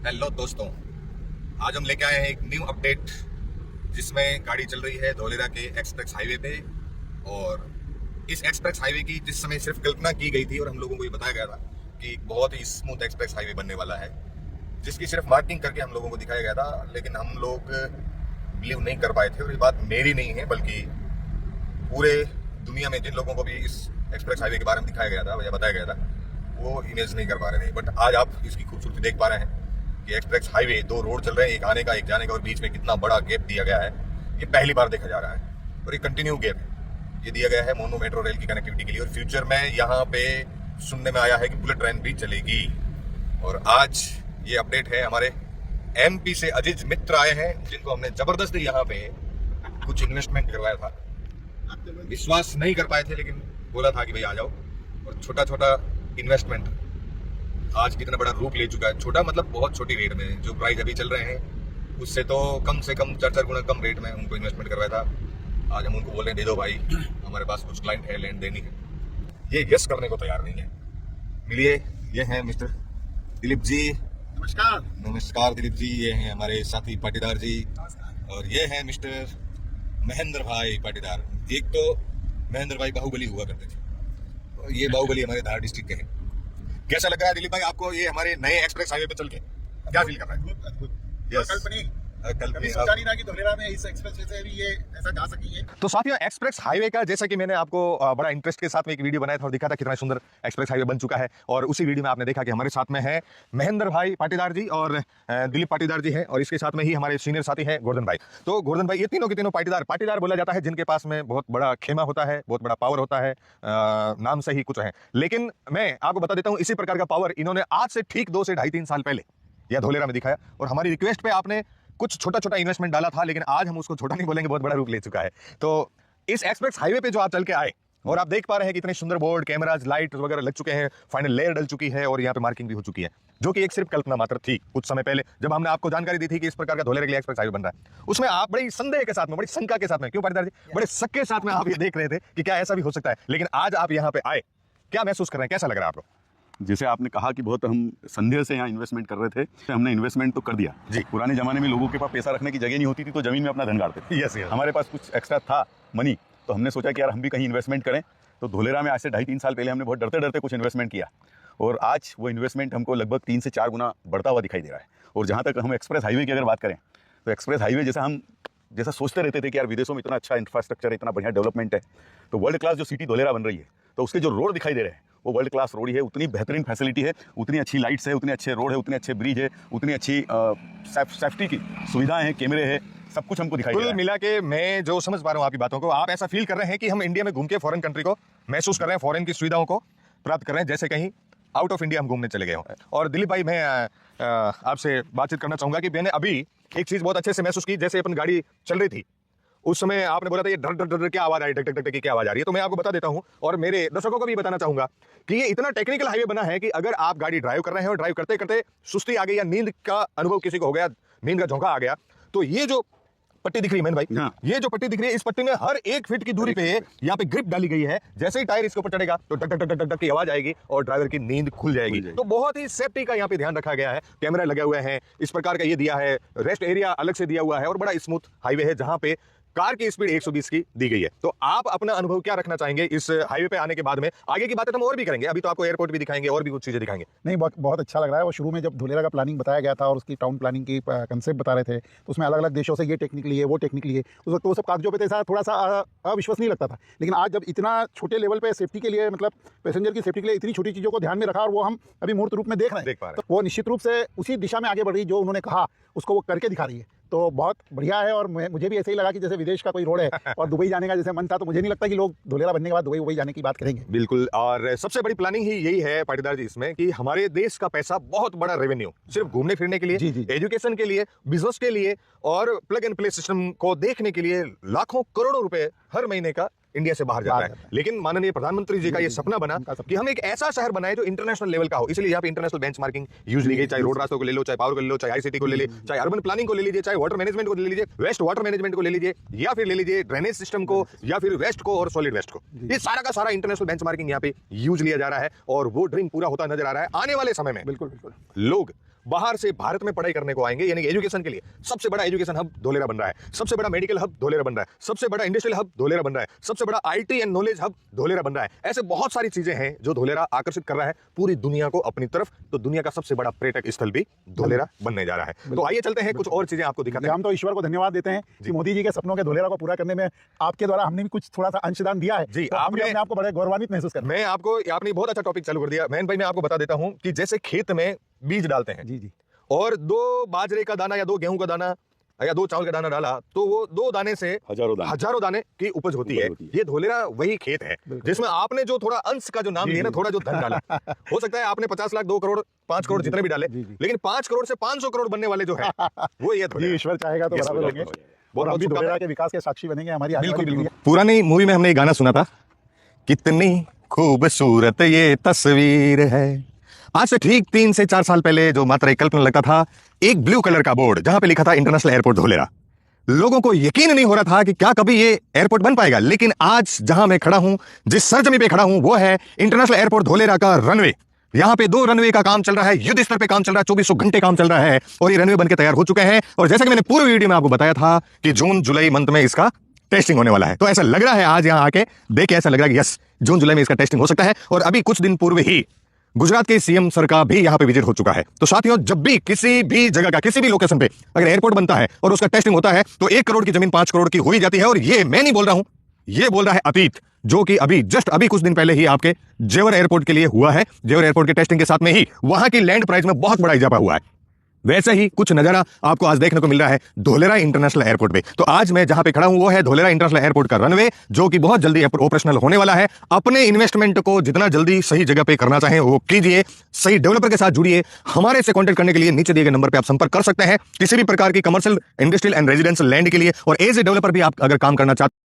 Hello दोस्तों, आज हम लेके आए हैं एक न्यू अपडेट जिसमें गाड़ी चल रही है धोलेरा के एक्सप्रेस हाईवे पे। और इस एक्सप्रेस हाईवे की जिस समय सिर्फ कल्पना की गई थी और हम लोगों को ये बताया गया था कि बहुत ही स्मूथ एक्सप्रेस हाईवे बनने वाला है, जिसकी सिर्फ मार्किंग करके हम लोगों को दिखाया गया था, लेकिन हम लोग बिलीव नहीं कर पाए थे। और ये बात मेरी नहीं है बल्कि पूरे दुनिया में जिन लोगों को भी इस एक्सप्रेस हाईवे के बारे में दिखाया गया था या बताया गया था वो इमेज नहीं कर पा रहे थे। बट आज आप इसकी खूबसूरती देख पा रहे हैं कि एक्सप्रेस हाईवे, दो रोड चल रहे हैं, एक आने का एक जाने का, और बीच में कितना बड़ा गैप दिया गया है। ये पहली बार देखा जा रहा है और ये कंटिन्यू गैप है। ये दिया गया है मोनो मेट्रो रेल की कनेक्टिविटी के लिए। और फ्यूचर में यहाँ पे सुनने में आया है कि बुलेट ट्रेन भी चलेगी। और आज ये अपडेट है, हमारे एमपी से अजीज मित्र आए हैं जिनको हमने जबरदस्त यहाँ पे कुछ इन्वेस्टमेंट करवाया था। विश्वास नहीं कर पाए थे लेकिन बोला था कि भाई आ जाओ। और छोटा छोटा इन्वेस्टमेंट आज कितना बड़ा रूप ले चुका है। छोटा मतलब बहुत छोटी रेट में, जो प्राइस अभी चल रहे हैं उससे तो कम से कम 4 गुना कम रेट में उनको इन्वेस्टमेंट करवाया था। आज हम उनको बोल रहे हैं दे दो भाई, हमारे पास कुछ क्लाइंट है, लैंड देनी है। ये यस करने को तैयार नहीं है। मिलिए, ये हैं मिस्टर दिलीप जी। नमस्कार। नमस्कार दिलीप जी। ये हैं हमारे साथी पाटीदार जी। और ये हैं मिस्टर महेंद्र भाई पाटीदार। एक तो महेंद्र भाई बाहुबली हुआ करते थे और ये बाहुबली हमारे धार डिस्ट्रिक्ट के हैं। कैसा लग रहा है दिलीप भाई आपको ये हमारे नए एक्सप्रेस हाईवे पे चल के? क्या फील कर रहा है? अद्भुत। Yes. कभी सोचा नहीं था कि धोलेरा में इस एक्सप्रेस वे से भी ये ऐसा जा सकेंगे। तो साथियों, एक्सप्रेस हाईवे का जैसा कि मैंने आपको बड़ा इंटरेस्ट के साथ में एक वीडियो बनाया था और दिखा था कितना सुंदर एक्सप्रेस हाईवे बन चुका है। और उसी वीडियो में आपने देखा कि हमारे साथ में है महेंद्र भाई पाटीदार जी और दिलीप पाटीदार जी हैं, और इसके साथ में ही हमारे सीनियर साथी हैं गोवर्धन भाई। तो गोवर्धन भाई, ये तीनों के तीनों पाटीदार पाटीदार बोला जाता है जिनके पास में बहुत बड़ा खेमा होता है, बहुत बड़ा पावर होता है, नाम से ही कुछ है। लेकिन मैं आपको बता देता हूँ, इसी प्रकार का पावर इन्होंने आज से ठीक 2 से 2.5-3 साल पहले यह धोलेरा में दिखाया। और हमारी रिक्वेस्ट पे आपने कुछ छोटा छोटा इन्वेस्टमेंट डाला था, लेकिन आज हम उसको छोटा नहीं बोलेंगे, बहुत बड़ा रूप ले चुका है। तो इस एक्सप्रेस हाईवे पे जो आप चल के आए और आप देख पा रहे हैं कि इतने सुंदर बोर्ड, कैमराज, लाइट वगैरह लग चुके हैं, फाइनल लेयर डल चुकी है और यहाँ पे मार्किंग भी हो चुकी है, जो कि एक सिर्फ कल्पना मात्र थी कुछ समय पहले जब हमने आपको जानकारी दी थी कि इस प्रकार का धोलेरा के लिए एक्सप्रेस हाईवे बन रहा है। उसमें आप बड़ी संदेह के साथ में, बड़ी शंका के साथ में, क्यों पाटीदार जी, बड़े शक के साथ में आप ये देख रहे थे कि क्या ऐसा भी हो सकता है। लेकिन आज आप यहाँ पे आए, क्या महसूस कर रहे हैं, कैसा लग रहा है आपको? जैसे आपने कहा कि बहुत हम संदेह से यहाँ इन्वेस्टमेंट कर रहे थे, हमने इन्वेस्टमेंट तो कर दिया जी। पुराने जमाने में लोगों के पास पैसा रखने की जगह नहीं होती थी तो जमीन में अपना धन गाड़ते थे। यस। हमारे पास कुछ एक्स्ट्रा था मनी, तो हमने सोचा कि यार हम भी कहीं इन्वेस्टमेंट करें। तो धोलेरा में आज से 2.5-3 साल पहले हमने बहुत डरते डरते कुछ इन्वेस्टमेंट किया और आज वो इन्वेस्टमेंट हमको लगभग 3 से 4 गुना बढ़ता हुआ दिखाई दे रहा है। और जहाँ तक हम एक्सप्रेस हाईवे की अगर बात करें तो एक्सप्रेस हाईवे जैसा सोचते रहते थे कि यार विदेशों में इतना अच्छा इंफ्रास्ट्रक्चर है, इतना बढ़िया डेवलपमेंट है, तो वर्ल्ड क्लास जो सिटी धोलेरा बन रही है, तो उसके जो रोड दिखाई दे रहे हैं वो वर्ल्ड क्लास रोड ही है। उतनी बेहतरीन फैसिलिटी है, उतनी अच्छी लाइट्स है, उतने अच्छे रोड है, उतने अच्छे ब्रिज है, उतनी अच्छी सेफ्टी की सुविधाएं हैं, कैमरे हैं, सब कुछ हमको दिखाई दे रहा है। कुल मिला के मैं जो समझ पा रहा हूँ आपकी बातों को, आप ऐसा फील कर रहे हैं कि हम इंडिया में घूम के फॉरेन कंट्री को महसूस कर रहे हैं, फॉरेन की सुविधाओं को प्राप्त कर रहे हैं, जैसे कहीं आउट ऑफ इंडिया हम घूमने चले गए हों। और दिलीप भाई, मैं आपसे बातचीत करना चाहूंगा कि मैंने अभी एक चीज बहुत अच्छे से महसूस की। जैसे अपन गाड़ी चल रही थी उस समय आपने बोला था ये डर डर डर क्या आवाज आ रही है, टक टक टक की क्या आवाज आ रही है। तो मैं आपको बता देता हूं और मेरे दर्शकों को भी बताना चाहूंगा कि ये इतना टेक्निकल हाईवे बना है कि अगर आप गाड़ी ड्राइव कर रहे हैं और ड्राइव करते करते सुस्ती आ गई या नींद का अनुभव किसी को हो गया, नींद का झोंका आ गया, तो ये जो पट्टी दिख रही है मैन भाई, हाँ। ये जो पट्टी दिख रही है, इस पट्टी में हर 1 फीट की दूरी पे यहाँ पे ग्रिप डाली गई है। जैसे ही टायर इसके ऊपर चढ़ेगा तो टक टक टक टक टक की आवाज आएगी और ड्राइवर की नींद खुल जाएगी। तो बहुत ही सेफ्टी का यहाँ पे ध्यान रखा गया है, कैमरे लगे हुए हैं, इस प्रकार का ये दिया है, रेस्ट एरिया अलग से दिया हुआ है और बड़ा स्मूथ हाईवे है जहाँ पे कार की स्पीड 120 की दी गई है। तो आप अपना अनुभव क्या रखना चाहेंगे इस हाईवे पे आने के बाद में? आगे की बातें तो हम और भी करेंगे, अभी तो आपको एयरपोर्ट भी दिखाएंगे और भी कुछ चीजें दिखाएंगे। नहीं, बहुत अच्छा लग रहा है। वो शुरू में जब धोलेरा का प्लानिंग बताया गया था और उसकी टाउन प्लानिंग की कंसेप्ट बता रहे थे तो उसमें अलग अलग देशों से ये टेक्निकली है, वो टेक्निकली है, उस वक्त वो सब कागजों पे ऐसा थोड़ा सा अविश्वसनीय लगता था। लेकिन आज जब इतना छोटे लेवल पे सेफ्टी के लिए, मतलब पैसेंजर की सेफ्टी के लिए इतनी छोटी चीज़ों को ध्यान में रखा और वो हम अभी मूर्त रूप में देख रहे हैं, तो वो निश्चित रूप से उसी दिशा में आगे बढ़ रही जो उन्होंने कहा उसको वो करके दिखा रही है। तो बहुत बढ़िया है। और मुझे भी ऐसे ही लगा कि जैसे विदेश का कोई रोड है और दुबई जाने का जैसे मन था, तो मुझे नहीं लगता कि लोग धोलेरा बनने के बाद दुबई जाने की बात करेंगे। बिल्कुल। और सबसे बड़ी प्लानिंग ही यही है पाटीदार जी इसमें कि हमारे देश का पैसा, बहुत बड़ा रेवेन्यू सिर्फ घूमने फिरने के लिए, एजुकेशन के लिए, बिजनेस के लिए और प्लग एंड प्ले सिस्टम को देखने के लिए लाखों करोड़ों रुपए हर महीने का इंडिया से बाहर जाता है। लेकिन माननीय प्रधानमंत्री जी का ये सपना बना कि हम एक ऐसा शहर बनाए जो इंटरनेशनल लेवल का हो, इसलिए यहाँ पे इंटरनेशनल बेंचमार्किंग यूज ली गई। चाहे रोड रास्तों को ले लो, चाहे पावर को ले लो, चाहे आईसीटी को ले लीजिए, चाहे अर्बन प्लानिंग को ले लीजिए, चाहे वाटर मैनेजमेंट को ले लीजिए, वेस्ट वाटर मैनेजमेंट को ले लीजिए, या फिर ले लीजिए ड्रेनेज सिस्टम को, या फिर वेस्ट को और सॉलिड वेस्ट को। ये सारा का सारा इंटरनेशनल बेंचमार्किंग यहाँ पे यूज लिया जा रहा है और वो ड्रीम पूरा होता नजर आ रहा है। आने वाले समय में बिल्कुल बिल्कुल लोग बाहर से भारत में पढ़ाई करने को आएंगे, यानी एजुकेशन के लिए सबसे बड़ा एजुकेशन हब धोलेरा बन रहा है, सबसे बड़ा मेडिकल हब धोलेरा बन रहा है, सबसे बड़ा इंडस्ट्रियल हब धोलेरा बन रहा है, सबसे बड़ा IT and knowledge hub Dholera बन रहा है। ऐसे बहुत सारी चीजें हैं जो धोलेरा आकर्षित कर रहा है पूरी दुनिया को अपनी तरफ। तो दुनिया का सबसे बड़ा पर्यटक स्थल भी धोलेरा बनने जा रहा है। तो आइए चलते हैं, कुछ और चीजें आपको दिखाते हैं। हम तो ईश्वर को धन्यवाद देते हैं कि मोदी जी के सपनों के धोलेरा को पूरा करने में आपके द्वारा हमने भी कुछ थोड़ा सा अंशदान दिया है। जी, तो आपने अपने आपको बड़े गौरवान्वित महसूस करते हैं। आपने बहुत अच्छा टॉपिक चालू कर दिया। मैन भाई, मैं आपको बता देता हूं कि जैसे खेत में बीज डालते हैं जी जी, और 2 बाजरे का दाना या 2 गेहूं का दाना या 2 चावल का दाना डाला तो वो 2 दाने से हजारों दाने की उपज होती है। ये धोलेरा वही खेत है जिसमें आपने जो थोड़ा अंश का जो नाम लिया ना, थोड़ा जो धन डाला, हो सकता है आपने 50 लाख, 2 करोड़, 5 करोड़ जितने भी डाले, लेकिन 5 करोड़ से 500 करोड़ बनने वाले जो है वो ये जी, ईश्वर चाहेगा तो बराबर होंगे और हम भी धोलेरा के विकास के साक्षी बनेंगे। हमारी बिल्कुल बिल्कुल। पुरानी मूवी में हमने ये गाना सुना था, कितनी खूबसूरत ये तस्वीर है। आज से ठीक 3 से 4 साल पहले जो मात्र एक कल्पना लगता था, एक ब्लू कलर का बोर्ड जहां पे लिखा था इंटरनेशनल एयरपोर्ट धोलेरा। लोगों को यकीन नहीं हो रहा था कि क्या कभी ये एयरपोर्ट बन पाएगा। लेकिन आज जहां मैं खड़ा हूं, जिस सरजमी पे खड़ा हूं, वो है इंटरनेशनल एयरपोर्ट धोलेरा का रनवे। यहाँ पे 2 रनवे का काम चल रहा है, युद्ध स्तर पे काम चल रहा है, 24 घंटे काम चल रहा है और ये रनवे बनके तैयार हो चुके हैं। और जैसा कि मैंने पूरे वीडियो में आपको बताया था कि जून जुलाई मंथ में इसका टेस्टिंग होने वाला है। तो ऐसा लग रहा है, आज यहाँ आके देख के ऐसा लग रहा है कि यस, जून जुलाई में इसका टेस्टिंग हो सकता है। और अभी कुछ दिन पूर्व ही गुजरात के सीएम सर का भी यहाँ पे विजिट हो चुका है। तो साथियों, जब भी किसी भी जगह का, किसी भी लोकेशन पे अगर एयरपोर्ट बनता है और उसका टेस्टिंग होता है तो 1 करोड़ की जमीन 5 करोड़ की हो ही जाती है। और ये मैं नहीं बोल रहा हूं, ये बोल रहा है अतीत, जो कि अभी कुछ दिन पहले ही आपके जेवर एयरपोर्ट के लिए हुआ है। जेवर एयरपोर्ट के टेस्टिंग के साथ में ही वहां की लैंड प्राइस में बहुत बड़ा इजाफा हुआ है। वैसे ही कुछ नजारा आपको आज देखने को मिल रहा है धोलेरा इंटरनेशनल एयरपोर्ट पे। तो आज मैं जहां पे खड़ा हूं वो है धोलेरा इंटरनेशनल एयरपोर्ट का रनवे, जो कि बहुत जल्दी ऑपरेशनल होने वाला है। अपने इन्वेस्टमेंट को जितना जल्दी सही जगह पे करना चाहें वो कीजिए, सही डेवलपर के साथ जुड़िए। हमारे से कांटेक्ट करने के लिए नीचे दिए गए नंबर पे आप संपर्क कर सकते हैं किसी भी प्रकार की commercial, industrial and residential land के लिए। और एज ए डेवलपर भी आप अगर काम करना चाहते